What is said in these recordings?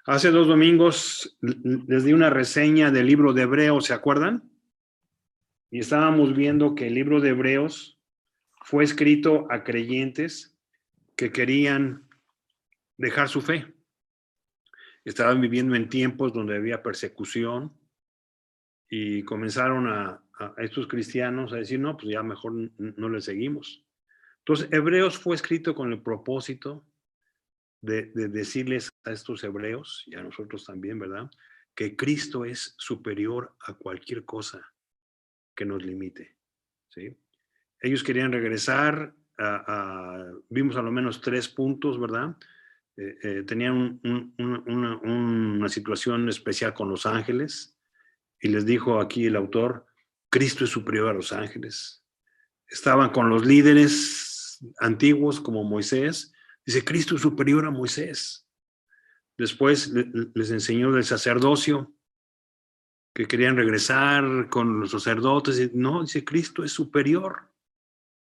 Hace 2 domingos les di una reseña del libro de Hebreos, ¿se acuerdan? Y estábamos viendo que el libro de Hebreos fue escrito a creyentes que querían dejar su fe. Estaban viviendo en tiempos donde había persecución y comenzaron a estos cristianos a decir, no, pues ya mejor no le seguimos. Entonces, Hebreos fue escrito con el propósito de decirles a estos hebreos, y a nosotros también, ¿verdad?, que Cristo es superior a cualquier cosa que nos limite, ¿sí? Ellos querían regresar vimos a lo menos 3 puntos, ¿verdad? Tenían una situación especial con los ángeles, y les dijo aquí el autor, Cristo es superior a los ángeles. Estaban con los líderes antiguos como Moisés, dice, Cristo es superior a Moisés. Después les enseñó del sacerdocio, que querían regresar con los sacerdotes. No, dice, Cristo es superior,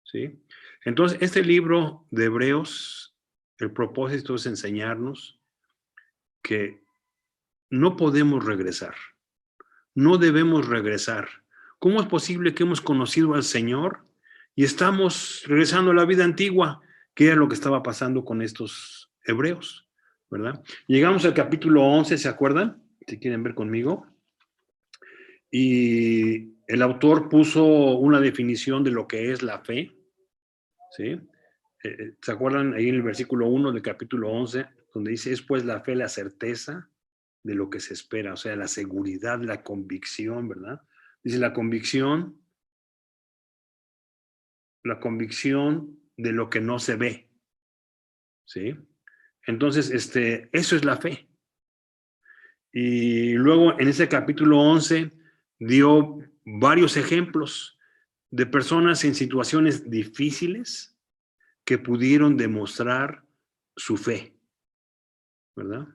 ¿sí? Entonces, este libro de Hebreos, el propósito es enseñarnos que no podemos regresar, no debemos regresar. ¿Cómo es posible que hemos conocido al Señor y estamos regresando a la vida antigua? Que era lo que estaba pasando con estos hebreos, ¿verdad? Llegamos al capítulo 11, ¿se acuerdan? Si quieren ver conmigo. Y el autor puso una definición de lo que es la fe, ¿sí? ¿Se acuerdan ahí en el versículo 1 del capítulo 11, donde dice, es pues la fe la certeza de lo que se espera, o sea, la seguridad, la convicción, ¿verdad? Dice la convicción de lo que no se ve, ¿sí? Entonces, eso es la fe. Y luego en ese capítulo 11 dio varios ejemplos de personas en situaciones difíciles que pudieron demostrar su fe, ¿verdad?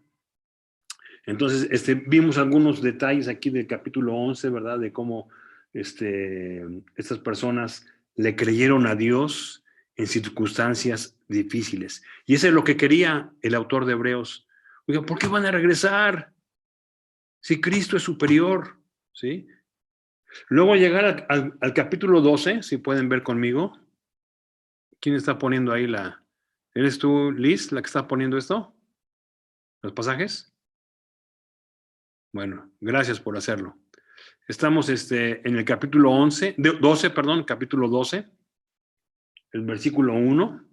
Entonces, vimos algunos detalles aquí del capítulo 11, ¿verdad? De cómo estas personas le creyeron a Dios en circunstancias difíciles. Y eso es lo que quería el autor de Hebreos. Oiga, ¿por qué van a regresar? Si Cristo es superior, ¿sí? Luego llegar al capítulo 12, si pueden ver conmigo. ¿Quién está poniendo ahí ¿Eres tú, Liz, la que está poniendo esto? ¿Los pasajes? Bueno, gracias por hacerlo. Estamos en el capítulo 12, capítulo 12, el versículo 1.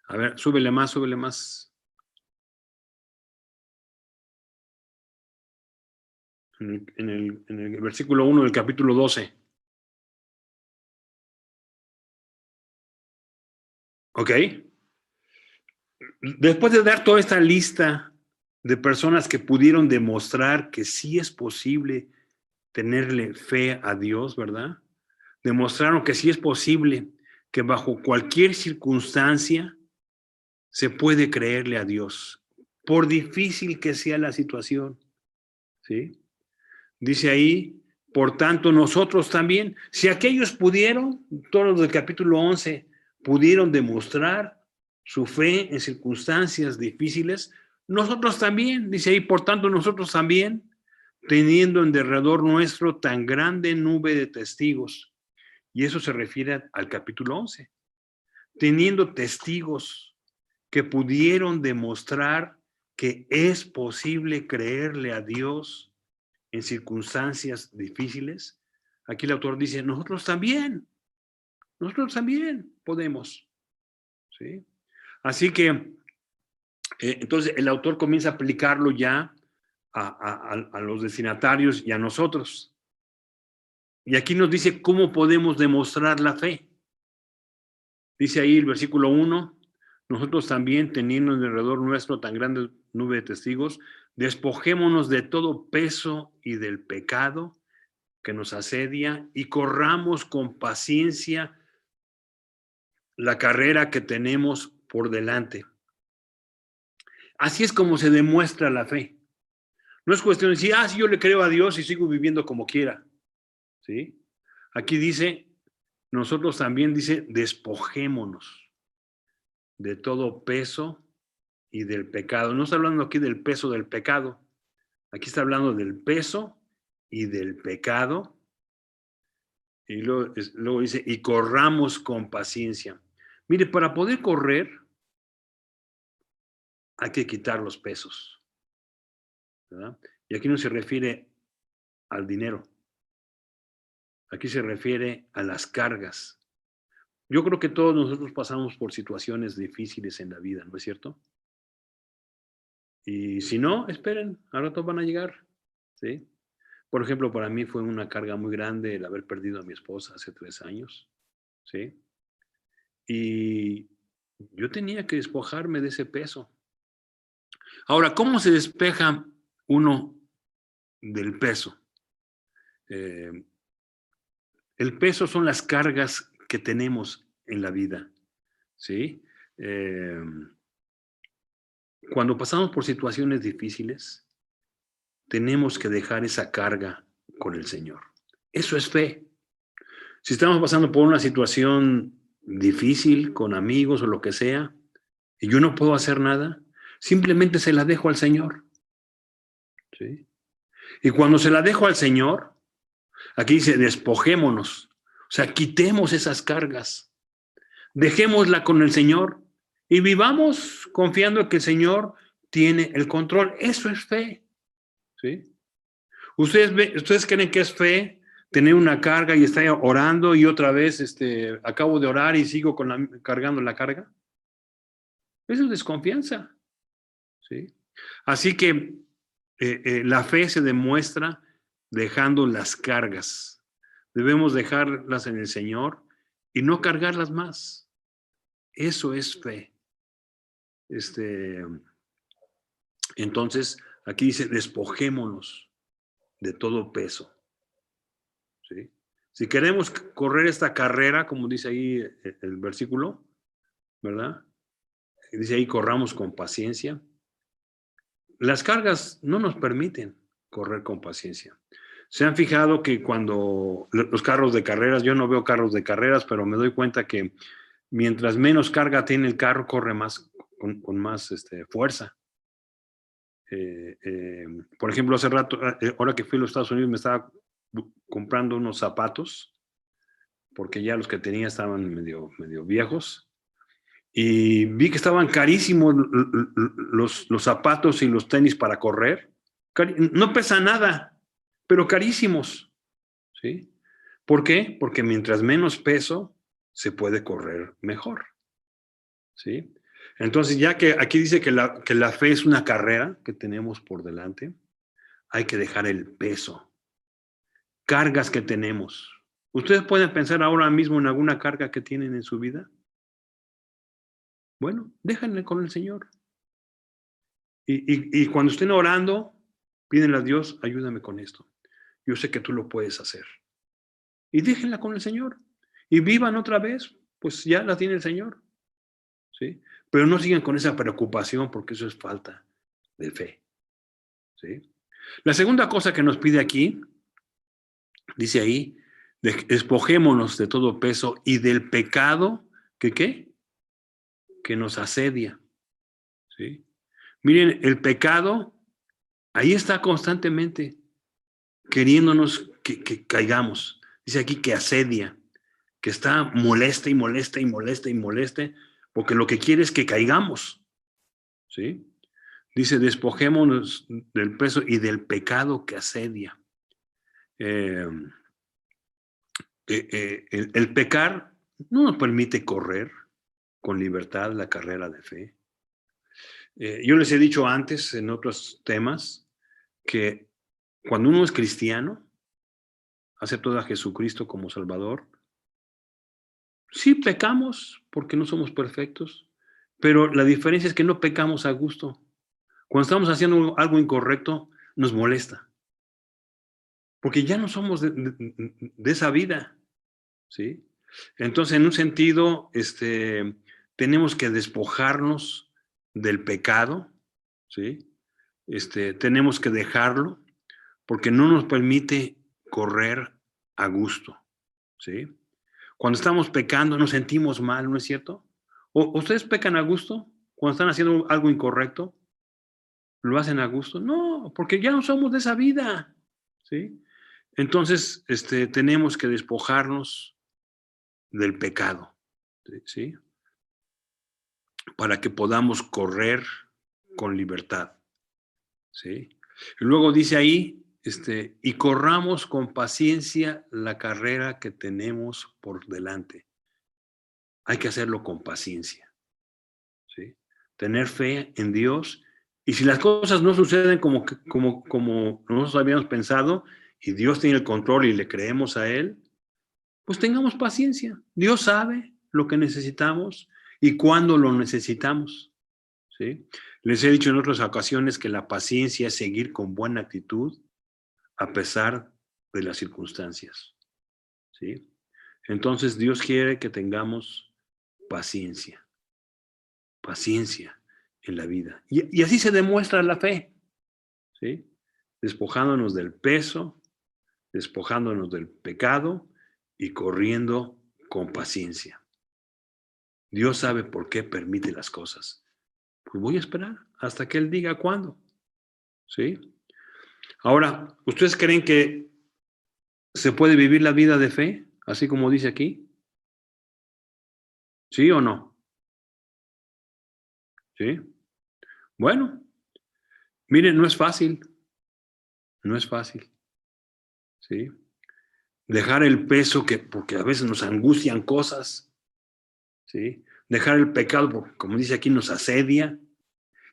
A ver, súbele más, súbele más. En el versículo 1 del capítulo 12. ¿Ok? Después de dar toda esta lista de personas que pudieron demostrar que sí es posible tenerle fe a Dios, ¿verdad? Demostraron que sí es posible que bajo cualquier circunstancia se puede creerle a Dios, por difícil que sea la situación, ¿sí? Dice ahí, por tanto, nosotros también, si aquellos pudieron, todos los del capítulo 11, pudieron demostrar su fe en circunstancias difíciles, nosotros también, dice ahí, por tanto, nosotros también, teniendo en derredor nuestro tan grande nube de testigos, y eso se refiere al capítulo 11, teniendo testigos que pudieron demostrar que es posible creerle a Dios en circunstancias difíciles. Aquí el autor dice, nosotros también podemos, ¿sí? Así que, entonces el autor comienza a aplicarlo ya a los destinatarios y a nosotros. Y aquí nos dice cómo podemos demostrar la fe. Dice ahí el versículo 1, nosotros también, teniendo alrededor nuestro tan grande nube de testigos, despojémonos de todo peso y del pecado que nos asedia y corramos con paciencia la carrera que tenemos por delante. Así es como se demuestra la fe. No es cuestión de decir, sí, yo le creo a Dios y sigo viviendo como quiera, ¿sí? Aquí dice, nosotros también dice, despojémonos de todo peso y del pecado. No está hablando aquí del peso del pecado. Aquí está hablando del peso y del pecado. Y luego dice, y corramos con paciencia. Mire, para poder correr hay que quitar los pesos, ¿verdad? Y aquí no se refiere al dinero. Aquí se refiere a las cargas. Yo creo que todos nosotros pasamos por situaciones difíciles en la vida, ¿no es cierto? Y si no, esperen, al rato van a llegar, ¿sí? Por ejemplo, para mí fue una carga muy grande el haber perdido a mi esposa hace 3 años, ¿sí? Y yo tenía que despojarme de ese peso. Ahora, ¿cómo se despeja uno del peso? Eh, el peso son las cargas que tenemos en la vida, ¿sí? Eh, cuando pasamos por situaciones difíciles, tenemos que dejar esa carga con el Señor. Eso es fe. Si estamos pasando por una situación difícil con amigos o lo que sea, y yo no puedo hacer nada, simplemente se la dejo al Señor. ¿Sí? Y cuando se la dejo al Señor, aquí dice, despojémonos. O sea, quitemos esas cargas. Dejémosla con el Señor y vivamos confiando que el Señor tiene el control. Eso es fe. ¿Sí? ¿Ustedes creen que es fe tener una carga y estar orando y otra vez acabo de orar y sigo cargando la carga? Eso es desconfianza. ¿Sí? Así que la fe se demuestra dejando las cargas. Debemos dejarlas en el Señor y no cargarlas más. Eso es fe. Entonces, aquí dice, despojémonos de todo peso. ¿Sí? Si queremos correr esta carrera, como dice ahí el versículo, ¿verdad? Dice ahí, corramos con paciencia. Las cargas no nos permiten correr con paciencia. Se han fijado que cuando los carros de carreras, yo no veo carros de carreras, pero me doy cuenta que mientras menos carga tiene el carro, corre más con más fuerza. Por ejemplo, hace rato, ahora que fui a los Estados Unidos, me estaba comprando unos zapatos, porque ya los que tenía estaban medio viejos, y vi que estaban carísimos los zapatos y los tenis para correr. No pesa nada, pero carísimos. ¿Sí? ¿Por qué? Porque mientras menos peso, se puede correr mejor. ¿Sí? Entonces, ya que aquí dice que la fe es una carrera que tenemos por delante, hay que dejar el peso, cargas que tenemos. ¿Ustedes pueden pensar ahora mismo en alguna carga que tienen en su vida? Bueno, déjenle con el Señor. Y cuando estén orando, pídenle a Dios, ayúdame con esto. Yo sé que tú lo puedes hacer. Y déjenla con el Señor. Y vivan otra vez, pues ya la tiene el Señor. ¿Sí? Pero no sigan con esa preocupación porque eso es falta de fe. ¿Sí? La segunda cosa que nos pide aquí, dice ahí, despojémonos de todo peso y del pecado, ¿que qué? Que nos asedia. ¿Sí? Miren, el pecado ahí está constantemente queriéndonos que caigamos. Dice aquí que asedia, que está molesta y molesta y molesta y molesta, porque lo que quiere es que caigamos. ¿Sí? Dice, despojémonos del peso y del pecado que asedia. El pecar no nos permite correr con libertad la carrera de fe. Yo les he dicho antes en otros temas que cuando uno es cristiano, acepta a Jesucristo como Salvador, sí pecamos porque no somos perfectos, pero la diferencia es que no pecamos a gusto. Cuando estamos haciendo algo incorrecto, nos molesta, porque ya no somos de esa vida, ¿sí? Entonces, en un sentido, tenemos que despojarnos del pecado, ¿sí? Tenemos que dejarlo, porque no nos permite correr a gusto, ¿sí? Cuando estamos pecando nos sentimos mal, ¿no es cierto? ¿Ustedes pecan a gusto? cuando están haciendo algo incorrecto, lo hacen a gusto. No, porque ya no somos de esa vida, ¿sí? Entonces, tenemos que despojarnos del pecado, ¿sí? Para que podamos correr con libertad, ¿sí? Y luego dice ahí, y corramos con paciencia la carrera que tenemos por delante. Hay que hacerlo con paciencia, ¿sí? Tener fe en Dios. Y si las cosas no suceden como nosotros habíamos pensado, y Dios tiene el control y le creemos a Él, pues tengamos paciencia. Dios sabe lo que necesitamos y cuándo lo necesitamos, ¿sí? Les he dicho en otras ocasiones que la paciencia es seguir con buena actitud a pesar de las circunstancias, ¿sí? Entonces Dios quiere que tengamos paciencia en la vida. Y así se demuestra la fe, ¿sí? Despojándonos del peso, despojándonos del pecado y corriendo con paciencia. Dios sabe por qué permite las cosas. Pues voy a esperar hasta que Él diga cuándo, ¿sí? Ahora, ¿ustedes creen que se puede vivir la vida de fe, así como dice aquí? ¿Sí o no? ¿Sí? Bueno, miren, no es fácil, ¿sí? Dejar el peso porque a veces nos angustian cosas, ¿sí? Dejar el pecado, porque como dice aquí, nos asedia,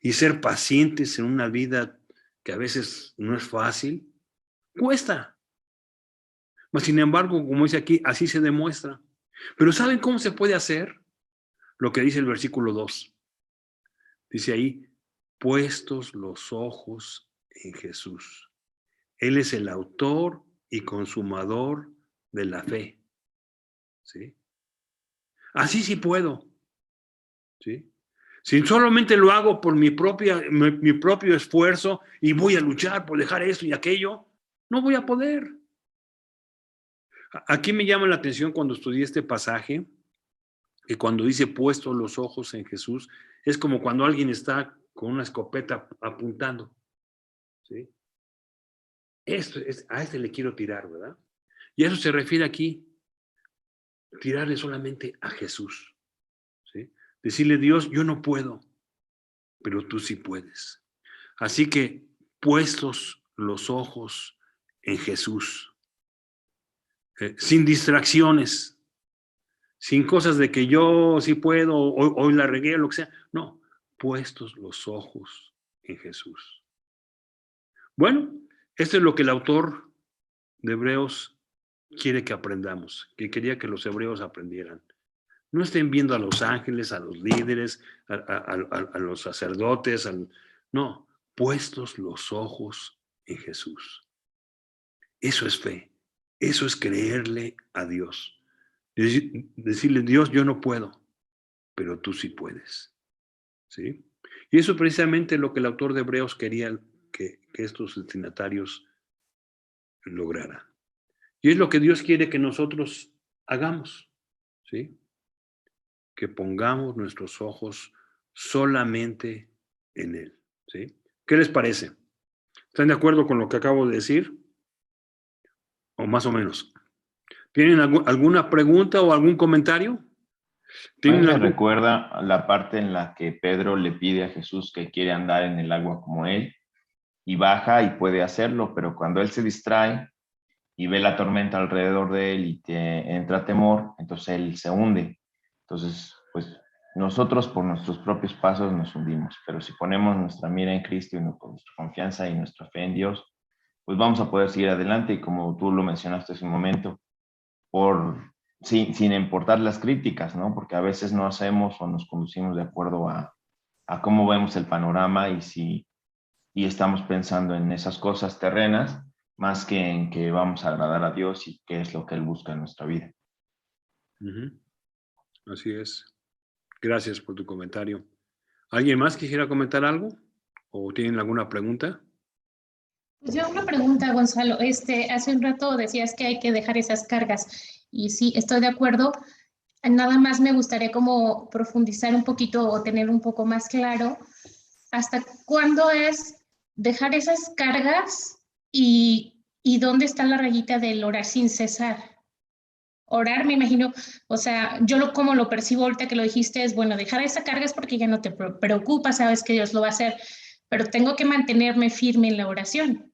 y ser pacientes en una vida que a veces no es fácil, cuesta. Mas, sin embargo, como dice aquí, así se demuestra. Pero ¿saben cómo se puede hacer? Lo que dice el versículo 2. Dice ahí, puestos los ojos en Jesús. Él es el autor y consumador de la fe, ¿sí? Así sí puedo, ¿sí? Si solamente lo hago por mi propio esfuerzo y voy a luchar por dejar esto y aquello, no voy a poder. Aquí me llama la atención cuando estudié este pasaje, que cuando dice puestos los ojos en Jesús, es como cuando alguien está con una escopeta apuntando, ¿sí? A este le quiero tirar, ¿verdad? Y a eso se refiere aquí, tirarle solamente a Jesús, ¿sí? Decirle, Dios, yo no puedo, pero tú sí puedes. Así que, puestos los ojos en Jesús, sin distracciones, sin cosas de que yo sí puedo, hoy la regué, lo que sea. No, puestos los ojos en Jesús. Bueno, esto es lo que el autor de Hebreos quiere que aprendamos, que quería que los hebreos aprendieran. No estén viendo a los ángeles, a los líderes, a los sacerdotes, no, puestos los ojos en Jesús. Eso es fe, eso es creerle a Dios. Decirle, Dios, yo no puedo, pero tú sí puedes, ¿sí? Y eso es precisamente lo que el autor de Hebreos quería que estos destinatarios lograran. Y es lo que Dios quiere que nosotros hagamos, ¿sí? Que pongamos nuestros ojos solamente en Él, ¿sí? ¿Qué les parece? ¿Están de acuerdo con lo que acabo de decir? O más o menos. ¿Tienen alguna pregunta o algún comentario? A mí me recuerda la parte en la que Pedro le pide a Jesús que quiere andar en el agua como él y baja y puede hacerlo, pero cuando él se distrae y ve la tormenta alrededor de él y te entra temor, entonces él se hunde. Entonces, pues nosotros por nuestros propios pasos nos hundimos, pero si ponemos nuestra mira en Cristo y nuestra confianza y nuestra fe en Dios, pues vamos a poder seguir adelante y como tú lo mencionaste hace un momento, sin importar las críticas, ¿no? Porque a veces no hacemos o nos conducimos de acuerdo a cómo vemos el panorama y estamos pensando en esas cosas terrenas más que en que vamos a agradar a Dios y qué es lo que Él busca en nuestra vida. Así es. Gracias por tu comentario. ¿Alguien más quisiera comentar algo? ¿O tienen alguna pregunta? Pues yo una pregunta, Gonzalo. Hace un rato decías que hay que dejar esas cargas y sí, estoy de acuerdo, nada más me gustaría como profundizar un poquito o tener un poco más claro hasta cuándo es dejar esas cargas y dónde está la rayita del orar sin cesar. Orar, me imagino, o sea, como lo percibo ahorita que lo dijiste, es bueno, dejar esa carga es porque ya no te preocupa, sabes que Dios lo va a hacer, pero tengo que mantenerme firme en la oración.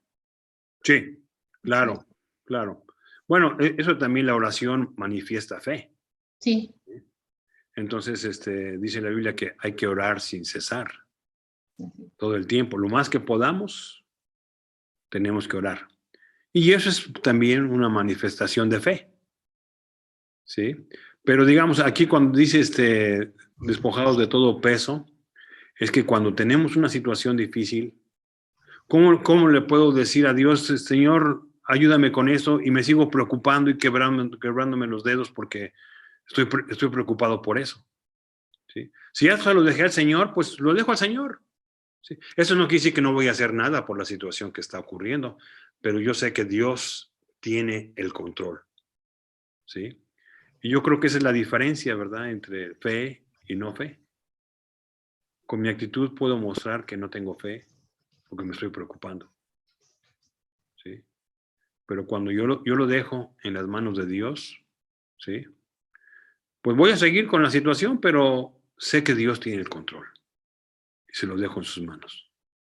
Sí, claro, claro. Bueno, eso también la oración manifiesta fe. Sí. Entonces, dice la Biblia que hay que orar sin cesar todo el tiempo. Lo más que podamos, tenemos que orar. Y eso es también una manifestación de fe. ¿Sí? Pero digamos, aquí cuando dice despojados de todo peso, es que cuando tenemos una situación difícil, ¿cómo le puedo decir a Dios, Señor, ayúdame con eso? Y me sigo preocupando y quebrándome los dedos porque estoy preocupado por eso. ¿Sí? Si ya se lo dejé al Señor, pues lo dejo al Señor. ¿Sí? Eso no quiere decir que no voy a hacer nada por la situación que está ocurriendo, pero yo sé que Dios tiene el control. ¿Sí? Y yo creo que esa es la diferencia, ¿verdad?, entre fe y no fe. Con mi actitud puedo mostrar que no tengo fe porque me estoy preocupando. ¿Sí? Pero cuando yo lo dejo en las manos de Dios, ¿sí?, pues voy a seguir con la situación, pero sé que Dios tiene el control y se lo dejo en sus manos.